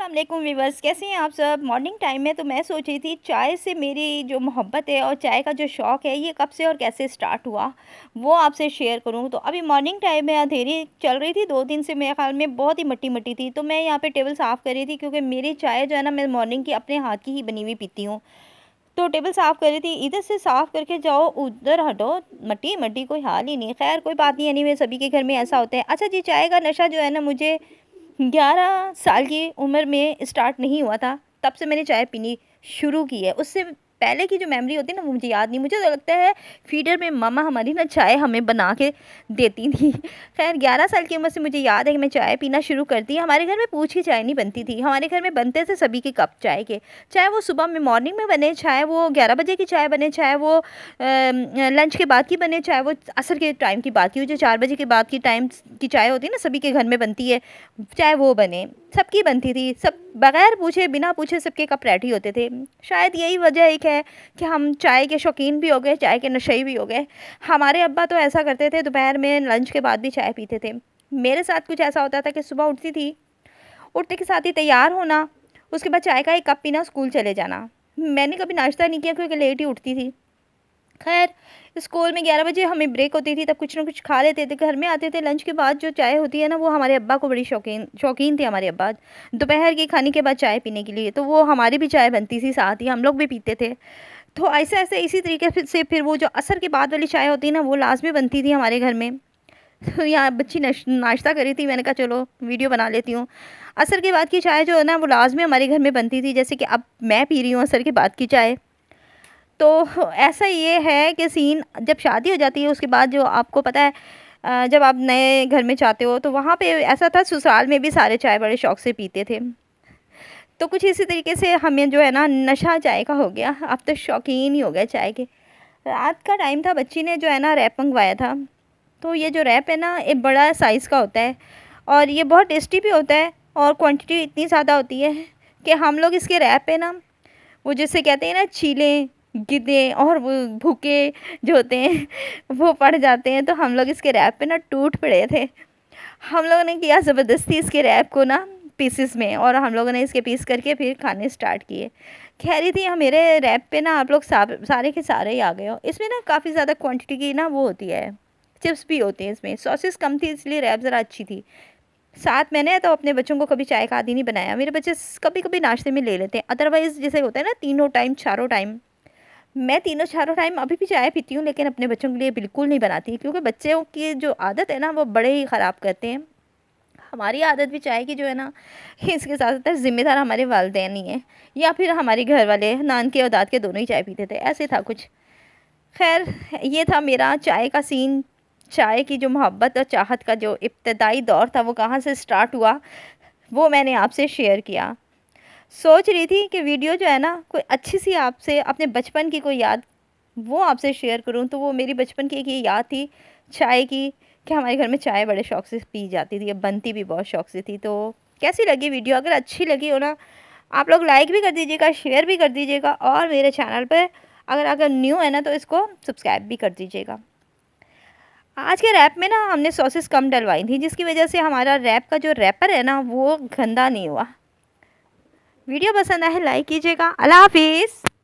अस्सलाम वालेकुम वीवर्स, कैसे हैं आप सब। मॉर्निंग टाइम में तो मैं सोच रही थी चाय से मेरी जो मोहब्बत है और चाय का जो शौक़ है ये कब से और कैसे स्टार्ट हुआ वो आपसे शेयर करूं। तो अभी मॉर्निंग टाइम में अंधेरी चल रही थी, 2 दिन से मेरे ख्याल में बहुत ही मट्टी मट्टी थी। तो मैं यहाँ पे टेबल साफ़ कर रही थी क्योंकि मेरी चाय जो है ना मैं मॉर्निंग की अपने हाथ की ही बनी हुई पीती हूँ। तो टेबल साफ़ कर रही थी, इधर से साफ़ करके जाओ उधर हटो, मट्टी मट्टी कोई हाल ही नहीं। खैर कोई बात नहीं, एनीवे सभी के घर में ऐसा होता है। अच्छा जी, चाय का नशा जो है ना मुझे 11 साल की उम्र में स्टार्ट नहीं हुआ था, तब से मैंने चाय पीनी शुरू की है। उससे पहले की जो मेमोरी होती है ना वो मुझे याद नहीं। मुझे तो लगता है फीडर में मम्मा हमारी ना चाय हमें बना के देती थी। खैर 11 साल की उम्र से मुझे याद है कि मैं चाय पीना शुरू करती। हमारे घर में पूछ की चाय नहीं बनती थी, हमारे घर में बनते थे सभी के कप चाय के। चाहे वो सुबह में मॉर्निंग में बने, चाहे वो 11 बजे की चाय बने, चाहे वो लंच के बाद की बने, चाहे वो असर के टाइम की बात की हो, जो 4 बजे के बाद की टाइम की चाय होती है ना सभी के घर में बनती है, चाहे वो बने, सबकी बनती थी। सब बगैर पूछे बिना पूछे सबके कप रेडी होते थे। शायद यही वजह एक है कि हम चाय के शौकीन भी हो गए, चाय के नशे भी हो गए। हमारे अब्बा तो ऐसा करते थे, दोपहर में लंच के बाद भी चाय पीते थे। मेरे साथ कुछ ऐसा होता था कि सुबह उठती थी, उठते के साथ ही तैयार होना, उसके बाद चाय का एक कप पीना, स्कूल चले जाना। मैंने कभी नाश्ता नहीं किया क्योंकि लेट ही उठती थी। खैर स्कूल में 11 बजे हमें ब्रेक होती थी, तब कुछ ना कुछ खा लेते थे, घर में आते थे। लंच के बाद जो चाय होती है ना वो हमारे अब्बा को बड़ी शौकीन थे हमारे अब्बा दोपहर के खाने के बाद चाय पीने के लिए। तो वो हमारी भी चाय बनती थी, साथ ही हम लोग भी पीते थे। तो ऐसे ऐसे इसी तरीके से फिर वो जो असर के बाद वाली चाय होती है ना वो लाजमी बनती थी हमारे घर में। तो यहाँ बच्ची नाश्ता करी थी, मैंने कहा चलो वीडियो बना लेती हूँ। असर के बाद की चाय जो है ना वो लाजमी हमारे घर में बनती थी, जैसे कि अब मैं पी रही हूँ असर के बाद की चाय। तो ऐसा ये है कि सीन जब शादी हो जाती है उसके बाद जो आपको पता है, जब आप नए घर में जाते हो तो वहाँ पे ऐसा था, ससुराल में भी सारे चाय बड़े शौक से पीते थे। तो कुछ इसी तरीके से हमें जो है ना नशा चाय का हो गया, अब तो शौकीन ही हो गए चाय के। रात का टाइम था, बच्ची ने जो है ना रैप मंगवाया था। तो ये जो रैप है ना एक बड़ा साइज़ का होता है और ये बहुत टेस्टी भी होता है और क्वांटिटी इतनी ज़्यादा होती है कि हम लोग इसके रैप पे ना वो जिसे कहते हैं ना चीलें, गिद्धे और वो भूखे जो होते हैं वो पड़ जाते हैं। तो हम लोग इसके रैप पे ना टूट पड़े थे। हम लोगों ने किया ज़बरदस्ती इसके रैप को ना पीसेस में, और हम लोगों ने इसके पीस करके फिर खाने स्टार्ट किए। कह रही थी मेरे रैप पे ना आप लोग सारे के सारे ही आ गए हो। इसमें ना काफ़ी ज़्यादा क्वांटिटी की ना वो होती है, चिप्स भी होते हैं इसमें, सॉसेस कम थी इसलिए रैप ज़रा अच्छी थी। साथ मैंने तो अपने बच्चों को कभी चाय का आदी नहीं बनाया, मेरे बच्चे कभी कभी नाश्ते में ले लेते हैं। अदरवाइज़ जैसे होता है ना तीनों टाइम चारों टाइम, मैं तीनों चारों टाइम अभी भी चाय पीती हूँ, लेकिन अपने बच्चों के लिए बिल्कुल नहीं बनाती क्योंकि बच्चों की जो आदत है ना वो बड़े ही ख़राब करते हैं। हमारी आदत भी चाय की जो है ना इसके साथ साथ ज़िम्मेदार हमारे वालिदैन ही हैं, या फिर हमारे घर वाले नान के और दाद के दोनों ही चाय पीते थे, ऐसे था कुछ। खैर ये था मेरा चाय का सीन। चाय की जो मोहब्बत और चाहत का जो इब्तदाई दौर था वो कहाँ से स्टार्ट हुआ वो मैंने आपसे शेयर किया। सोच रही थी कि वीडियो जो है ना कोई अच्छी सी आपसे अपने बचपन की कोई याद वो आपसे शेयर करूं। तो वो मेरी बचपन की एक ये याद थी चाय की, कि हमारे घर में चाय बड़े शौक से पी जाती थी, अब बनती भी बहुत शौक से थी। तो कैसी लगी वीडियो? अगर अच्छी लगी हो ना आप लोग लाइक भी कर दीजिएगा, शेयर भी कर दीजिएगा, और मेरे चैनल पर अगर अगर न्यू है ना तो इसको सब्सक्राइब भी कर दीजिएगा। आज के रैप में ना हमने सॉसेस कम डलवाई थी जिसकी वजह से हमारा रैप का जो रैपर है ना वो गंदा नहीं हुआ। वीडियो पसंद आए लाइक कीजिएगा। अल्लाह हाफिज़।